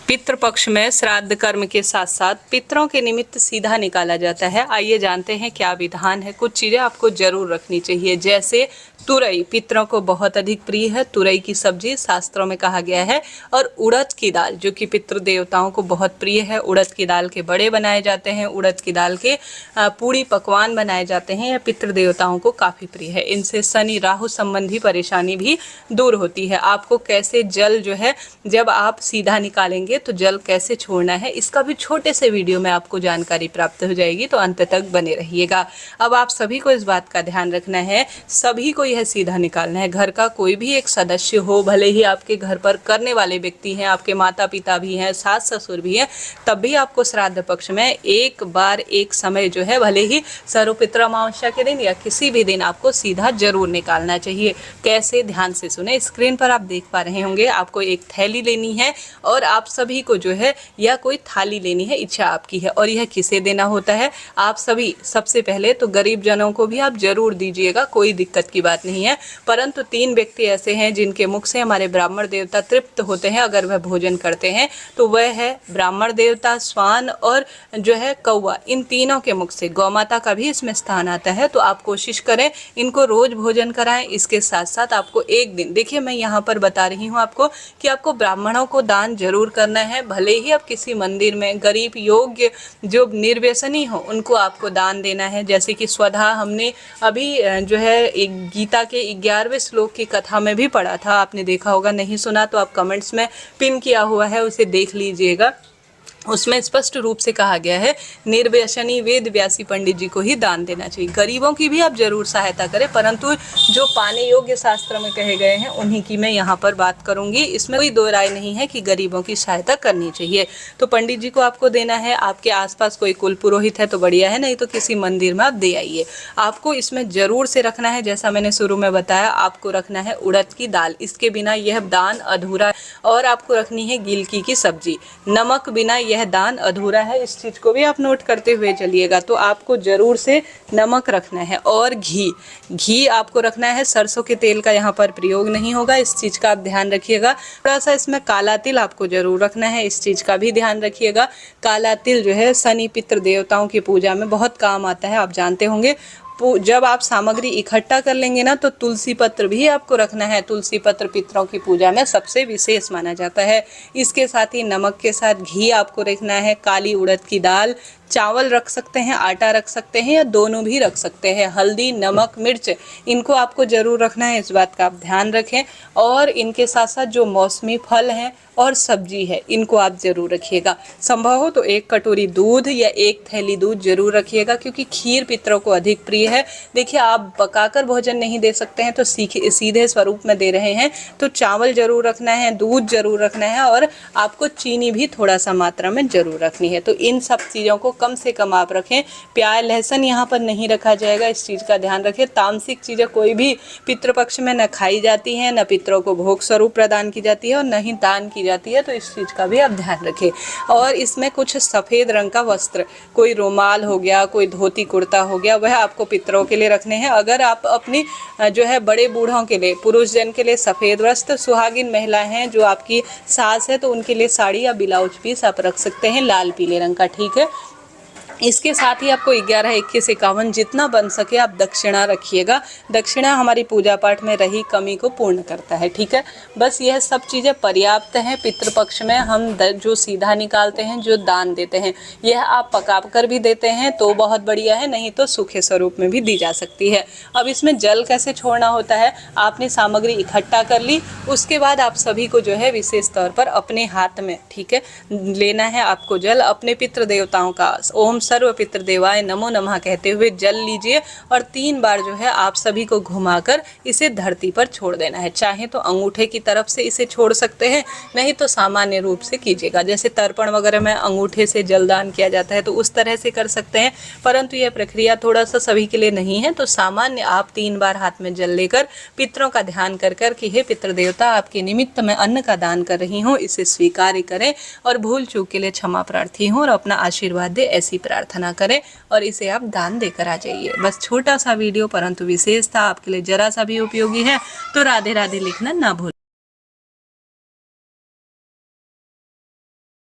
पितृपक्ष में श्राद्ध कर्म के साथ साथ पितरों के निमित्त सीधा निकाला जाता है। आइए जानते हैं क्या विधान है। कुछ चीज़ें आपको जरूर रखनी चाहिए, जैसे तुरई पितरों को बहुत अधिक प्रिय है। तुरई की सब्जी शास्त्रों में कहा गया है। और उड़द की दाल जो कि पितृ देवताओं को बहुत प्रिय है। उड़द की दाल के बड़े बनाए जाते हैं, उड़द की दाल के पूड़ी पकवान बनाए जाते हैं। यह पितृ देवताओं को काफ़ी प्रिय है। इनसे शनि राहु संबंधी परेशानी भी दूर होती है। आपको कैसे जल जो है जब आप सीधा निकालेंगे तो जल कैसे छोड़ना है, इसका भी छोटे से वीडियो में आपको जानकारी प्राप्त हो जाएगी, तो अंत तक बने रहिएगा। अब आप सभी को इस बात का ध्यान रखना है, सभी को यह सीधा निकालना है। घर का कोई भी एक सदस्य हो, भले ही आपके घर पर करने वाले व्यक्ति हैं, आपके माता पिता भी हैं, सास ससुर भी हैं, तब भी आपको श्राद्ध पक्ष में एक बार एक समय जो है, भले ही सर्वपितृ अमावस्या के दिन या किसी भी दिन, आपको सीधा जरूर निकालना चाहिए। कैसे, ध्यान से सुने। स्क्रीन पर आप देख पा रहे होंगे, आपको एक थैली लेनी है और आप सभी को जो है या कोई थाली लेनी है, इच्छा आपकी है। और यह किसे देना होता है, आप सभी सबसे पहले तो गरीब जनों को भी आप जरूर दीजिएगा, कोई दिक्कत की बात नहीं है। परंतु 3 व्यक्ति ऐसे हैं जिनके मुख से हमारे ब्राह्मण देवता तृप्त होते हैं अगर वह भोजन करते हैं, तो वह है ब्राह्मण देवता, श्वान और जो है कौवा। इन तीनों के मुख से गौ माता का भी इसमें स्थान आता है। तो आप कोशिश करें इनको रोज भोजन कराएं। इसके साथ साथ आपको एक दिन, देखिए मैं यहाँ पर बता रही हूँ आपको कि आपको ब्राह्मणों को दान जरूर करना है। भले ही आप किसी मंदिर में गरीब योग्य जो निर्व्यसनी हो उनको आपको दान देना है। जैसे कि स्वधा हमने अभी जो है एक गीता के 11वें श्लोक की कथा में भी पढ़ा था, आपने देखा होगा। नहीं सुना तो आप कमेंट्स में पिन किया हुआ है, उसे देख लीजिएगा। उसमें स्पष्ट रूप से कहा गया है निर्व्यसनी वेद व्यासी पंडित जी को ही दान देना चाहिए। गरीबों की भी आप जरूर सहायता करें, परंतु जो पाने योग्य शास्त्र में कहे गए हैं उन्हीं की मैं यहाँ पर बात करूंगी। इसमें कोई दो राय नहीं है कि गरीबों की सहायता करनी चाहिए। तो पंडित जी को आपको देना है। आपके आसपास कोई कुल पुरोहित है तो बढ़िया है, नहीं तो किसी मंदिर में आप दे आइए। आपको इसमें जरूर से रखना है, जैसा मैंने शुरू में बताया, आपको रखना है उड़द की दाल, इसके बिना यह दान अधूरा। और आपको रखनी है गिलकी की सब्जी, नमक बिना यह दान अधूरा है। इस चीज को भी आप नोट करते हुए चलिएगा। तो आपको जरूर से नमक रखना है। और घी आपको रखना है। सरसों के तेल का यहाँ पर प्रयोग नहीं होगा, इस चीज का आप ध्यान रखिएगा। थोड़ा सा इसमें काला तिल आपको जरूर रखना है, इस चीज का भी ध्यान रखिएगा। काला तिल जो है शनि पितृ देवताओं की पूजा में बहुत काम आता है, आप जानते होंगे। जब आप सामग्री इकट्ठा कर लेंगे ना, तो तुलसी पत्र भी आपको रखना है। तुलसी पत्र पितरों की पूजा में सबसे विशेष माना जाता है। इसके साथ ही नमक के साथ घी आपको रखना है। काली उड़द की दाल, चावल रख सकते हैं, आटा रख सकते हैं या दोनों भी रख सकते हैं। हल्दी, नमक, मिर्च, इनको आपको जरूर रखना है, इस बात का आप ध्यान रखें। और इनके साथ साथ जो मौसमी फल हैं और सब्जी है, इनको आप जरूर रखिएगा। संभव हो तो 1 कटोरी दूध या 1 थैली दूध जरूर रखिएगा, क्योंकि खीर पितरों को अधिक प्रिय है। देखिए, आप पकाकर भोजन नहीं दे सकते हैं तो सीधे स्वरूप में दे रहे हैं, तो चावल जरूर रखना है, दूध जरूर रखना है, और आपको चीनी भी थोड़ा सा मात्रा में जरूर रखनी है। तो इन सब चीज़ों को कम से कम आप रखें। प्याज लहसुन यहाँ पर नहीं रखा जाएगा, इस चीज़ का ध्यान रखें। तामसिक चीज़ें कोई भी पितृपक्ष में न खाई जाती हैं, न पितरों को भोग स्वरूप प्रदान की जाती है और न ही दान की जाती है, तो इस चीज़ का भी आप ध्यान रखें। और इसमें कुछ सफ़ेद रंग का वस्त्र, कोई रुमाल हो गया, कोई धोती कुर्ता हो गया, वह आपको पितरों के लिए रखने हैं। अगर आप अपनी जो है बड़े बूढ़ों के लिए, पुरुष जन के लिए सफ़ेद वस्त्र, सुहागिन महिला हैं जो आपकी सास है तो उनके लिए साड़ी या ब्लाउज पीस आप रख सकते हैं लाल पीले रंग का, ठीक है। इसके साथ ही आपको 11, 21, 51 जितना बन सके आप दक्षिणा रखिएगा। दक्षिणा हमारी पूजा पाठ में रही कमी को पूर्ण करता है, ठीक है। बस यह सब चीज़ें पर्याप्त हैं। पितृपक्ष में हम जो सीधा निकालते हैं, जो दान देते हैं, यह आप पका कर भी देते हैं तो बहुत बढ़िया है, नहीं तो सूखे स्वरूप में भी दी जा सकती है। अब इसमें जल कैसे छोड़ना होता है, आपने सामग्री इकट्ठा कर ली, उसके बाद आप सभी को जो है विशेष तौर पर अपने हाथ में, ठीक है, लेना है आपको जल। अपने पितृ देवताओं का ओम सर्व पितृदेवाय नमो नमः कहते हुए जल लीजिए और 3 बार जो है आप सभी को घुमाकर इसे धरती पर छोड़ देना है। चाहे तो अंगूठे की तरफ से इसे छोड़ सकते हैं, नहीं तो सामान्य रूप से कीजिएगा। जैसे तर्पण वगैरह में अंगूठे से जलदान किया जाता है तो उस तरह से कर सकते हैं, परंतु यह प्रक्रिया थोड़ा सा सभी के लिए नहीं है। तो सामान्य आप 3 बार हाथ में जल लेकर पितरों का ध्यान कर कर कि हे पितृ देवता, आपके निमित्त मैं अन्न का दान कर रही हूँ, इसे स्वीकार करें और भूल चूक के लिए क्षमा प्रार्थी हूँ और अपना आशीर्वाद दे, ऐसी प्रार्थना करें और इसे आप दान देकर आ जाइए। बस छोटा सा वीडियो परंतु विशेष था, आपके लिए जरा सा भी उपयोगी है तो राधे राधे लिखना ना भूलें।